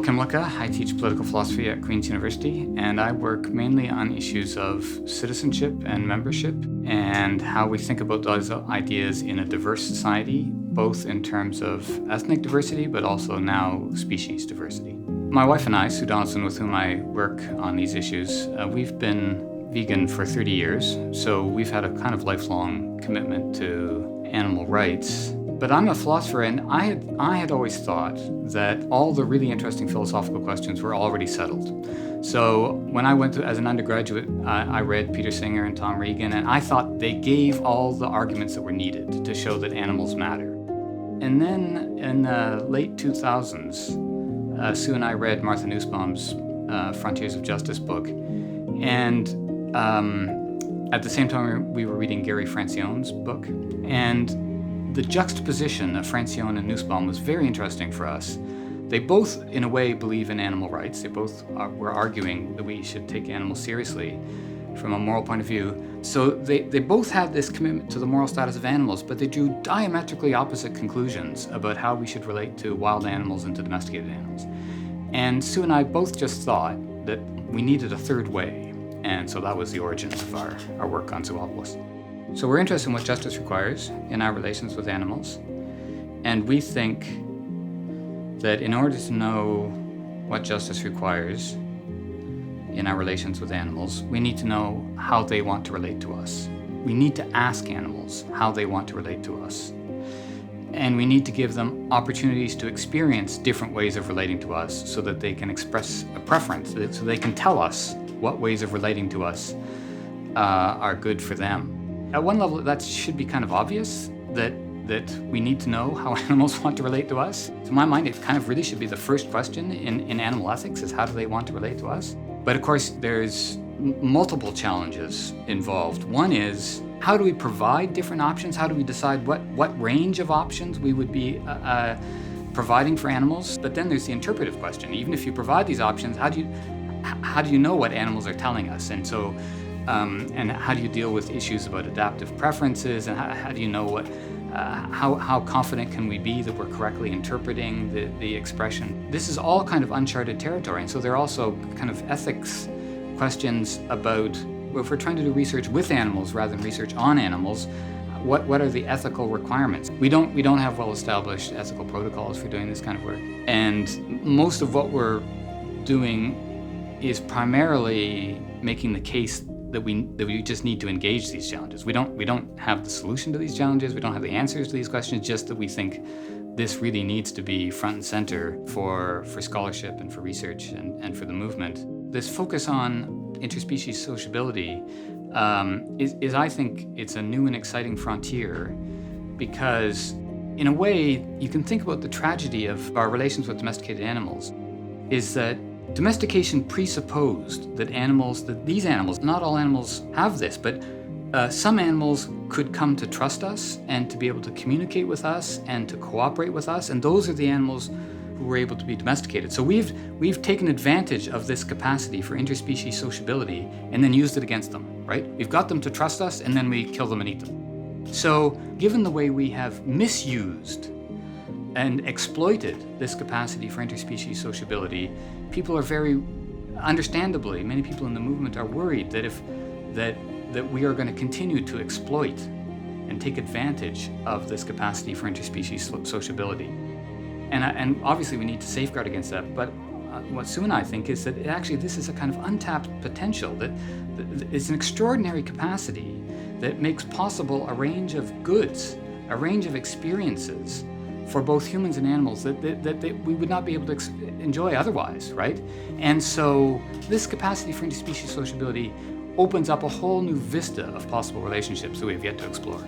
Kymlicka. I teach political philosophy at Queen's University, and I work mainly on issues of citizenship and membership and how we think about those ideas in a diverse society, both in terms of ethnic diversity, but also now species diversity. My wife and I, Sue Donaldson, with whom I work on these issues, we've been vegan for 30 years, so we've had a kind of lifelong commitment to animal rights. But I'm a philosopher, and I had always thought that all the really interesting philosophical questions were already settled. So when I went to, as an undergraduate, I read Peter Singer and Tom Regan, and I thought they gave all the arguments that were needed to show that animals matter. And then in the late 2000s, Sue and I read Martha Nussbaum's Frontiers of Justice book, and at the same time we were reading Gary Francione's book, and the juxtaposition of Francione and Nussbaum was very interesting for us. They both, in a way, believe in animal rights. They both were arguing that we should take animals seriously from a moral point of view. So they both had this commitment to the moral status of animals, but they drew diametrically opposite conclusions about how we should relate to wild animals and to domesticated animals. And Sue and I both just thought that we needed a third way. And so that was the origins of our work on Zoopolis. So we're interested in what justice requires in our relations with animals, and we think that in order to know what justice requires in our relations with animals, we need to know how they want to relate to us. We need to ask animals how they want to relate to us. And we need to give them opportunities to experience different ways of relating to us so that they can express a preference, so they can tell us what ways of relating to us are good for them. At one level, that should be kind of obvious, that we need to know how animals want to relate to us. To my mind, it kind of really should be the first question in animal ethics, is how do they want to relate to us? But of course, there's multiple challenges involved. One is, how do we provide different options? How do we decide what range of options we would be providing for animals? But then there's the interpretive question. Even if you provide these options, how do you know what animals are telling us? And so, and how do you deal with issues about adaptive preferences, and how do you know how confident can we be that we're correctly interpreting the expression? This is all kind of uncharted territory, and so there are also kind of ethics questions about, if we're trying to do research with animals rather than research on animals, what are the ethical requirements? We don't have well-established ethical protocols for doing this kind of work, and most of what we're doing is primarily making the case that we just need to engage these challenges. We don't have the solution to these challenges. We don't have the answers to these questions. Just that we think this really needs to be front and center for scholarship and for research and for the movement. This focus on interspecies sociability is I think it's a new and exciting frontier, because in a way you can think about the tragedy of our relations with domesticated animals is that domestication presupposed that these animals, not all animals have this, but some animals could come to trust us and to be able to communicate with us and to cooperate with us, and those are the animals who were able to be domesticated. So we've taken advantage of this capacity for interspecies sociability and then used it against them, right? We've got them to trust us, and then we kill them and eat them. So given the way we have misused and exploited this capacity for interspecies sociability, people are very understandably, many people in the movement are worried that we are going to continue to exploit and take advantage of this capacity for interspecies sociability. And obviously we need to safeguard against that, but what Sue and I think is that actually this is a kind of untapped potential, that it's an extraordinary capacity that makes possible a range of goods, a range of experiences for both humans and animals that we would not be able to enjoy otherwise, right? And so this capacity for interspecies sociability opens up a whole new vista of possible relationships that we have yet to explore.